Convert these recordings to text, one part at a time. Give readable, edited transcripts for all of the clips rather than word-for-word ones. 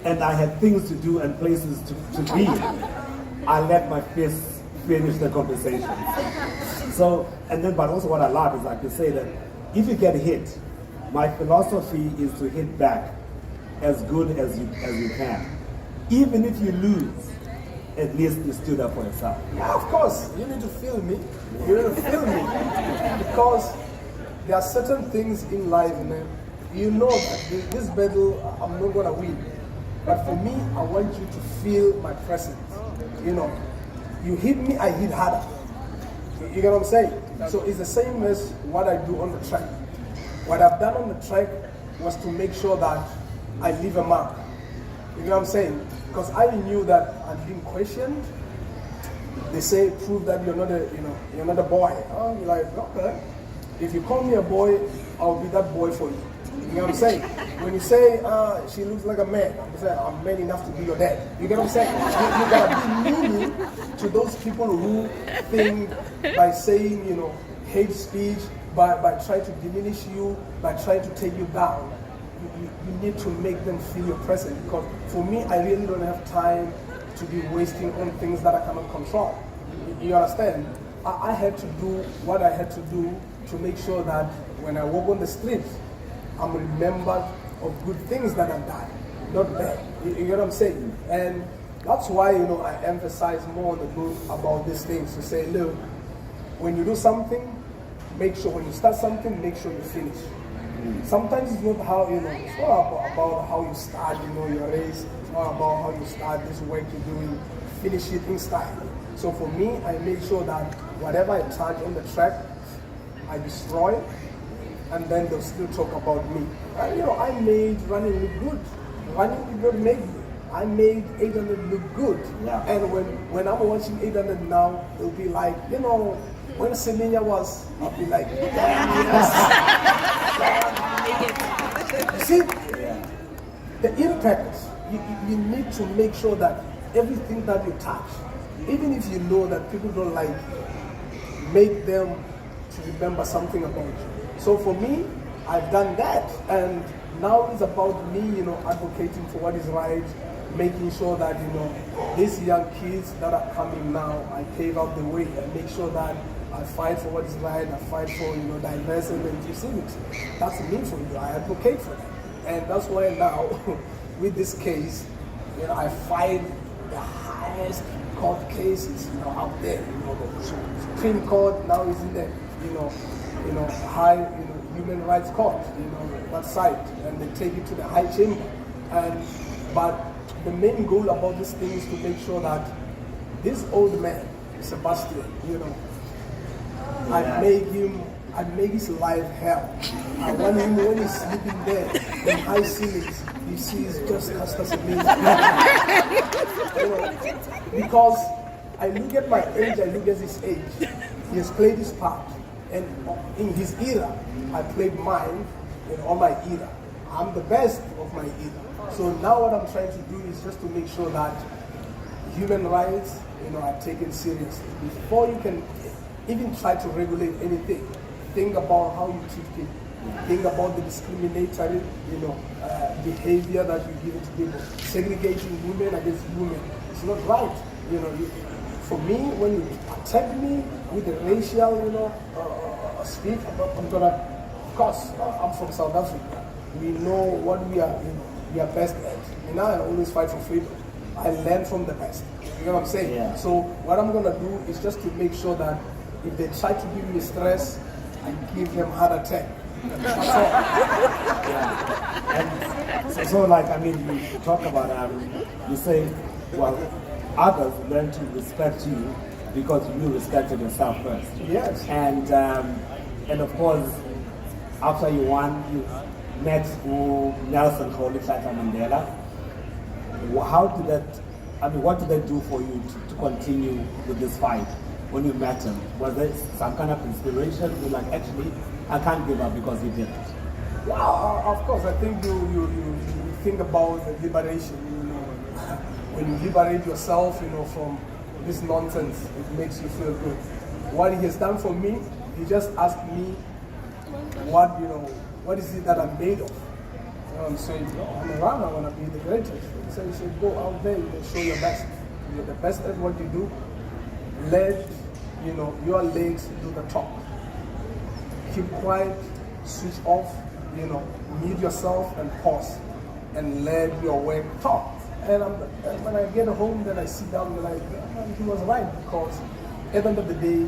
and I had things to do and places to be, I let my fists finish the conversation. So, and then, but also what I love is I can say that if you get hit, my philosophy is to hit back as good as you can. Even if you lose, at least you stood up for yourself. Yeah, of course, you need to feel me. You need to feel me. Because there are certain things in life, man. You know that this battle, I'm not gonna win. But for me, I want you to feel my presence. You know, you hit me, I hit harder. You get what I'm saying? So it's the same as what I do on the track. What I've done on the track was to make sure that I leave a mark. You know what I'm saying? Because I knew that I'm being questioned. They say, prove that you're not a boy. Oh, you're like, okay. If you call me a boy, I'll be that boy for you. You know what I'm saying? When you say, she looks like a man, I'm saying, I'm man enough to be your dad. You get what I'm saying? You gotta be meaning to those people who think by saying, hate speech, by trying to diminish you, by trying to take you down. You need to make them feel your presence, because for me, I really don't have time to be wasting on things that I cannot control. You understand? I had to do what I had to do to make sure that when I walk on the streets, I'm remembered of good things that I've done, not bad. You get what I'm saying? And that's why, I emphasize more on the book about these things, to say, look, when you do something, make sure when you start something, make sure you finish. Sometimes it's not how, it's not about how you start, your race. It's not about how you start this work you're doing. Finish it in style. So for me, I make sure that whatever I touch on the track, I destroy, and then they'll still talk about me. And, I made running look good. Running did not make me. I made 800 look good. Yeah. And when I'm watching 800 now, it'll be like, when Semenya was, I'll be like, You see, the impact, you need to make sure that everything that you touch, even if you know that people don't like you, make them to remember something about you. So for me, I've done that, and now it's about me, advocating for what is right, making sure that, these young kids that are coming now, I pave out the way and make sure that I fight for what is right, I fight for, diversity and inclusivity. That's me for you, I advocate for that. And that's why now, with this case, I fight the highest court cases, out there. The Supreme Court now is in the, high, human rights court, that side, and they take it to the high chamber. But the main goal about this thing is to make sure that this old man, Sebastian, I make his life hell. I want him, when he's sleeping there in high ceilings, he sees just Caster Semenya. Because I look at my age, I look at his age. He has played his part. And in his era, I played mine in all my era. I'm the best of my era. So now what I'm trying to do is just to make sure that human rights, are taken seriously. Before you can even try to regulate anything, think about how you treat people. Think about the discriminatory, behavior that you give to people. Segregating women against women. It's not right. For me, when you attack me with the racial, speech, I'm gonna, of course, I'm from South Africa. We know what we are best at. And I always fight for freedom. I learn from the best. You know what I'm saying? Yeah. So what I'm gonna do is just to make sure that if they try to give me stress, I give them heart attack. And so you talk about, you say, well, others learn to respect you because you respected yourself first. Yes. And of course, after you won, you met Nelson Mandela. How did that, what did that do for you to continue with this fight when you met him? Was there some kind of inspiration? You're like, actually, I can't give up because he did it. Yeah, of course. I think you think about the liberation. When you liberate yourself, from this nonsense, it makes you feel good. What he has done for me, he just asked me, what is it that I'm made of? I'm saying, I'm a runner, I want to be the greatest. So he said, go out there, show your best. You're the best at what you do. Let your legs do the talk. Keep quiet, switch off, mute yourself and pause, and let your work talk. And when I get home, then I sit down and like, he was right, because at the end of the day,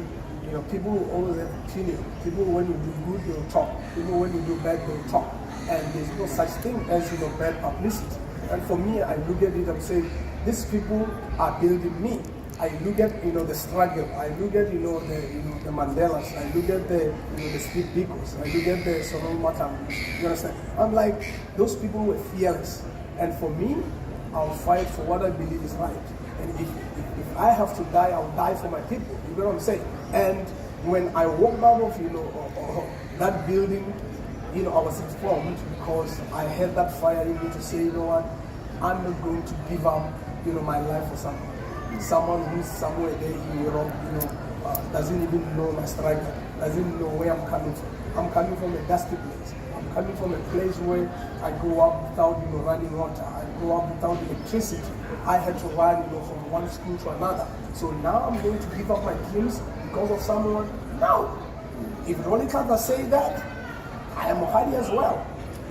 people will always have opinion. People, when you do good, they'll talk. People, when you do bad, they'll talk. And there's no such thing as bad publicity. And for me, I look at it and say, these people are building me. I look at the struggle. I look at the Mandelas. I look at the Steve Bikos. I look at the Sonal Matam. You understand? I'm like, those people were fearless. And for me, I'll fight for what I believe is right. And if I have to die, I'll die for my people. You know what I'm saying? And when I walked out of that building, I was informed, because I had that fire in me to say, you know what, I'm not going to give up, my life for someone. Someone who's somewhere there in Europe, doesn't even know my striker, doesn't know where I'm coming from. I'm coming from a dusty place. I'm coming from a place where I grew up without, running water. I grew up without electricity. I had to run, from one school to another. So now I'm going to give up my dreams because of someone? No. If Ronnie Carter say that, I am Mohadi as well.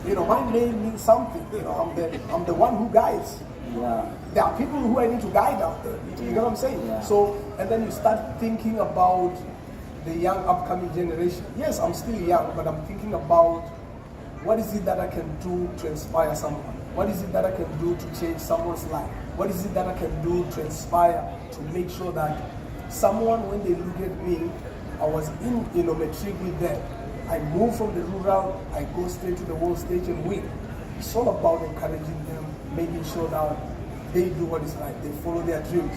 My name means something. I'm the one who guides. Yeah. There are people who I need to guide out there. You know what I'm saying? Yeah. So, and then you start thinking about the young upcoming generation. Yes, I'm still young, but I'm thinking about what is it that I can do to inspire someone? What is it that I can do to change someone's life? What is it that I can do to inspire, to make sure that someone, when they look at me, I was in matric with them. I move from the rural, I go straight to the world stage and win. It's all about encouraging them, making sure that they do what is right, they follow their dreams.